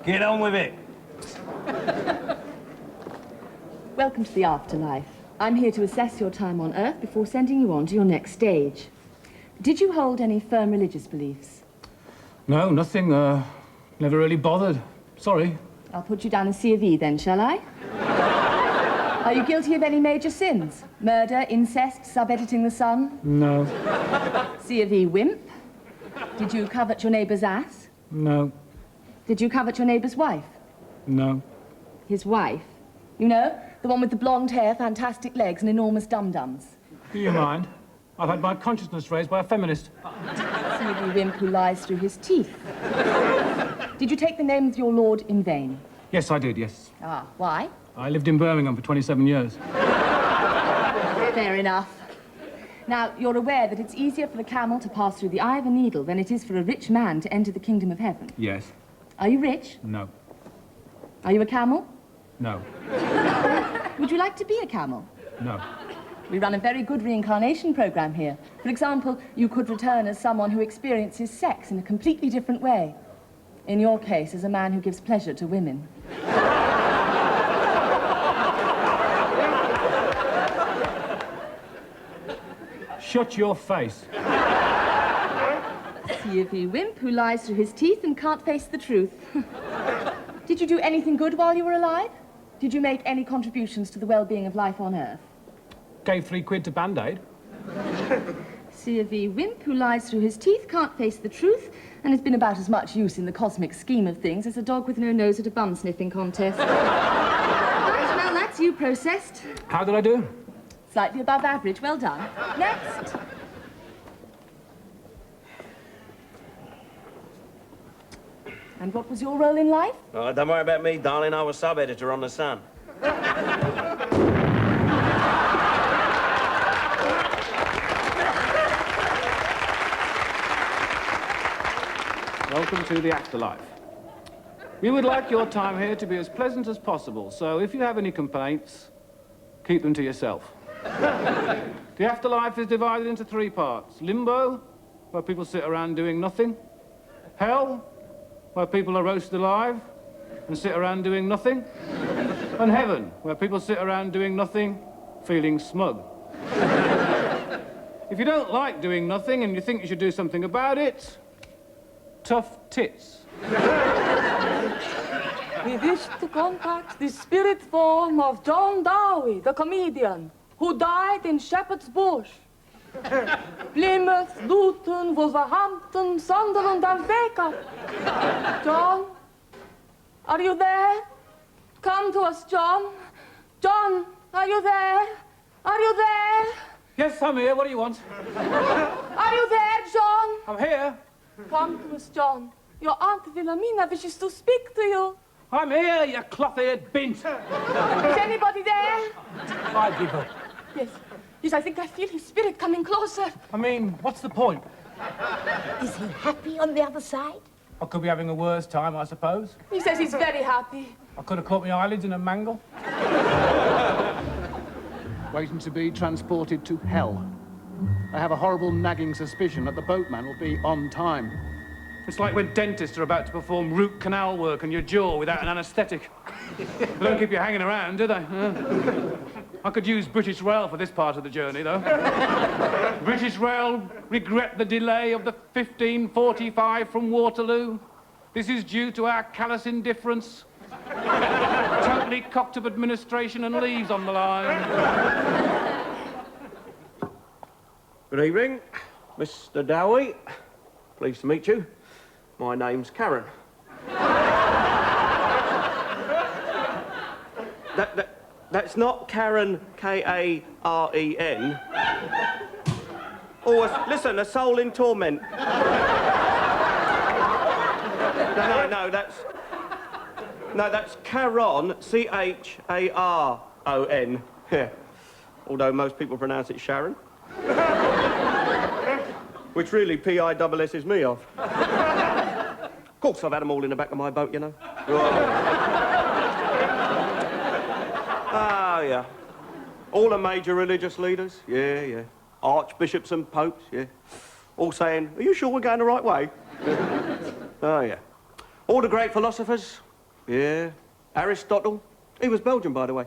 Get on with it. Welcome to the afterlife. I'm here to assess your time on Earth before sending you on to your next stage. Did you hold any firm religious beliefs? No, nothing. Never really bothered. Sorry. I'll put you down as C of E then, shall I? Are you guilty of any major sins? Murder, incest, sub-editing the sun? No. C of E wimp? Did you covet your neighbour's ass? No. Did you covet your neighbour's wife? No. His wife? You know, the one with the blonde hair, fantastic legs and enormous dum-dums. Do you mind? I've had my consciousness raised by a feminist. C of E wimp who lies through his teeth. Did you take the name of your lord in vain? Yes, I did, yes. Ah, why? I lived in Birmingham for 27 years. Fair enough. Now, you're aware that it's easier for a camel to pass through the eye of a needle than it is for a rich man to enter the kingdom of heaven. Yes. Are you rich? No. Are you a camel? No. Would you like to be a camel? No. We run a very good reincarnation program here. For example, you could return as someone who experiences sex in a completely different way. In your case, as a man who gives pleasure to women. Shut your face. C of E wimp who lies through his teeth and can't face the truth. Did you do anything good while you were alive? Did you make any contributions to the well-being of life on Earth? Gave £3 to Band-Aid. C of E wimp who lies through his teeth, can't face the truth, and has been about as much use in the cosmic scheme of things as a dog with no nose at a bum-sniffing contest. Right, well, that's you processed. How did I do? Slightly above average. Well done. Next. And what was your role in life? Oh, don't worry about me, darling. I was sub-editor on The Sun. Welcome to the afterlife. We would like your time here to be as pleasant as possible, so if you have any complaints, keep them to yourself. The afterlife is divided into 3 parts. Limbo, where people sit around doing nothing. Hell, where people are roasted alive and sit around doing nothing. And heaven, where people sit around doing nothing, feeling smug. If you don't like doing nothing and you think you should do something about it, tough tits. We wish to contact the spirit form of John Dowie, the comedian, who died in Shepherd's Bush. Plymouth, Luton, Wolverhampton, Sunderland and Baker. John, are you there? Come to us, John. John, are you there? Are you there? Yes, I'm here. What do you want? Are you there, John? I'm here. Come to us, John. Your Aunt Wilhelmina wishes to speak to you. I'm here, you cloth-eared bint. Is anybody there? I give up. Yes. Yes, I think I feel his spirit coming closer. I mean, what's the point? Is he happy on the other side? I could be having a worse time, I suppose. He says he's very happy. I could have caught my eyelids in a mangle. Waiting to be transported to hell. I have a horrible nagging suspicion that the boatman will be on time. It's like when dentists are about to perform root canal work on your jaw without an anaesthetic. They don't keep you hanging around, do they? I could use British Rail for this part of the journey, though. British Rail regret the delay of the 15:45 from Waterloo. This is due to our callous indifference. Totally cocked up administration and leaves on the line. Good evening, Mr. Dowie. Pleased to meet you. My name's Karen. That's not Karen, K-A-R-E-N. Oh, listen, a soul in torment. No, that's Caron, C-H-A-R-O-N. Yeah. Although most people pronounce it Sharon. Which really P-I-S-S me off. Of course, I've had them all in the back of my boat, you know. Ah, yeah. All the major religious leaders, yeah. Archbishops and popes, yeah. All saying, are you sure we're going the right way? Oh, yeah. All the great philosophers, Yeah. Aristotle. He was Belgian, by the way.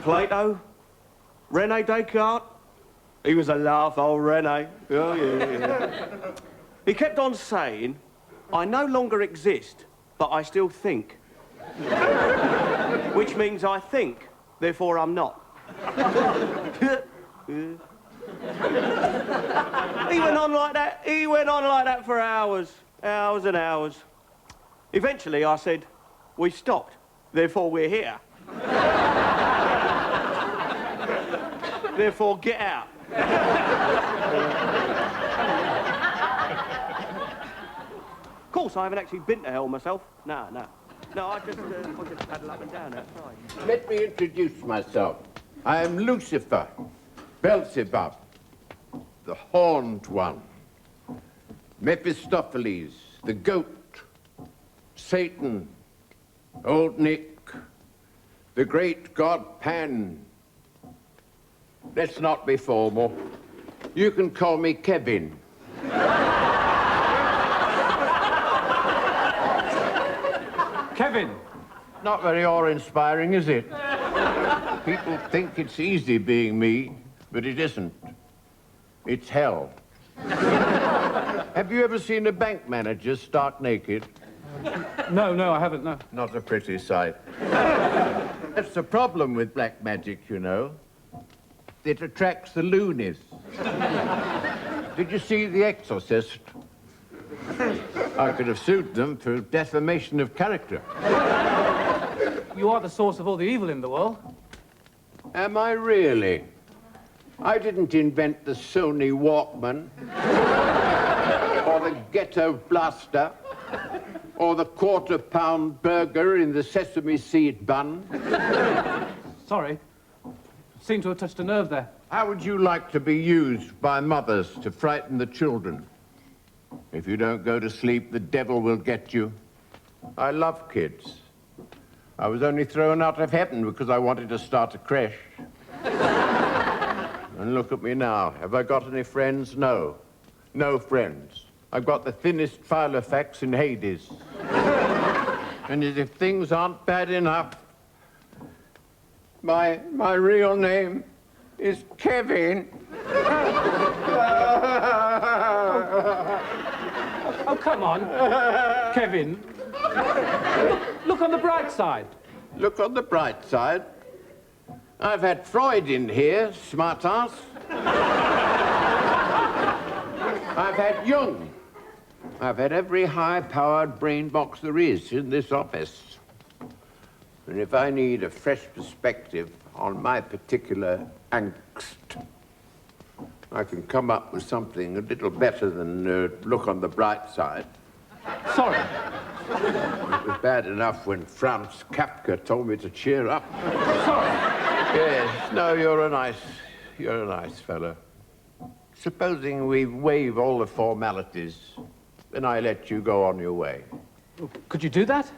Plato. René Descartes. He was a laugh, old René. Oh, yeah. He kept on saying, I no longer exist, but I still think. Which means I think, therefore I'm not. He went on like that. He went on like that for hours. Hours and hours. Eventually, I said, we stopped, therefore we're here. Therefore, get out. Of course, I haven't actually been to hell myself. No, I just paddle up and down outside. Let me introduce myself. I am Lucifer, Beelzebub, the Horned One, Mephistopheles, the Goat, Satan, Old Nick, the great god Pan. Let's not be formal. You can call me Kevin. Kevin! Not very awe-inspiring, is it? People think it's easy being me, but it isn't. It's hell. Have you ever seen a bank manager stark naked? No, I haven't, no. Not a pretty sight. That's the problem with black magic, you know. It attracts the loonies. Did you see The Exorcist? I could have sued them for defamation of character. You are the source of all the evil in the world. Am I really? I didn't invent the Sony Walkman, or the Ghetto Blaster, or the quarter-pound burger in the sesame seed bun. Sorry. Seem to have touched a nerve there. How would you like to be used by mothers to frighten the children? If you don't go to sleep, the devil will get you. I love kids. I was only thrown out of heaven because I wanted to start a creche. And look at me now. Have I got any friends? No. No friends. I've got the thinnest Filofax in Hades. And as if things aren't bad enough, my real name is Kevin. Oh, come on. Kevin. Look on the bright side. Look on the bright side. I've had Freud in here, smart-ass. I've had Jung. I've had every high-powered brain box there is in this office. And if I need a fresh perspective on my particular angst, I can come up with something a little better than look on the bright side. Sorry. It was bad enough when Franz Kafka told me to cheer up. Sorry. Yes, no, you're a nice fellow. Supposing we waive all the formalities, then I let you go on your way. Could you do that?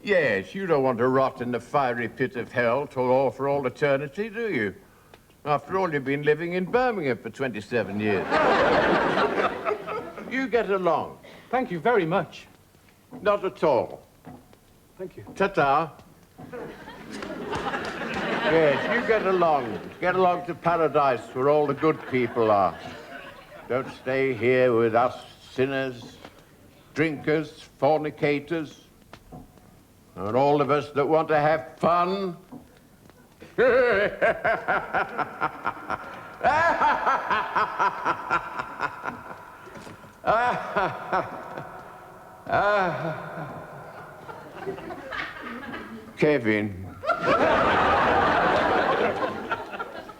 Yes, you don't want to rot in the fiery pit of hell for all eternity, do you? After all, you've been living in Birmingham for 27 years. You get along. Thank you very much. Not at all. Thank you. Ta-ta. Yes, you get along. Get along to paradise where all the good people are. Don't stay here with us sinners, drinkers, fornicators, and all of us that want to have fun. Kevin.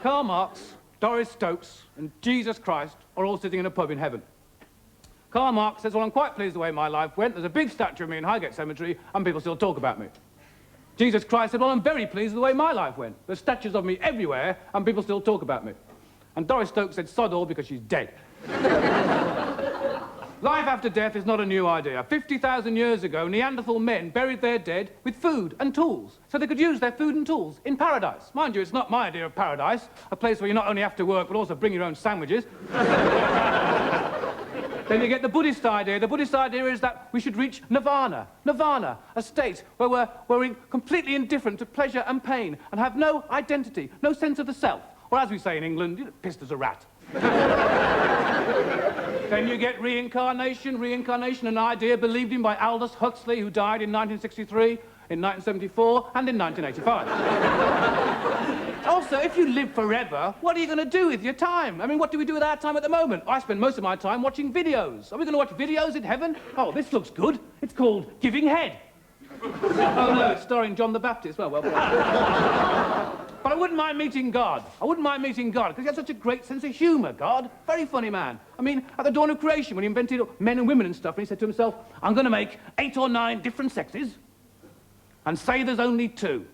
Karl Marx, Doris Stokes, and Jesus Christ are all sitting in a pub in heaven. Karl Marx says, well, I'm quite pleased the way my life went. There's a big statue of me in Highgate Cemetery, and people still talk about me. Jesus Christ said, well, I'm very pleased with the way my life went. There's statues of me everywhere, and people still talk about me. And Doris Stokes said, sod all, because she's dead. Life after death is not a new idea. 50,000 years ago, Neanderthal men buried their dead with food and tools, so they could use their food and tools in paradise. Mind you, it's not my idea of paradise, a place where you not only have to work, but also bring your own sandwiches. Then you get the Buddhist idea. The Buddhist idea is that we should reach nirvana. Nirvana, a state where we're completely indifferent to pleasure and pain and have no identity, no sense of the self. Or as we say in England, pissed as a rat. Then you get reincarnation. Reincarnation, an idea believed in by Aldous Huxley, who died in 1963, in 1974, and in 1985. Also, if you live forever, what are you going to do with your time? I mean, what do we do with our time at the moment? I spend most of my time watching videos. Are we going to watch videos in heaven? Oh, this looks good. It's called Giving Head. Oh, no, it's starring John the Baptist. Well. But I wouldn't mind meeting God. I wouldn't mind meeting God, because he had such a great sense of humour, God. Very funny man. I mean, at the dawn of creation, when he invented men and women and stuff, and he said to himself, I'm going to make 8 or 9 different sexes and say there's only 2.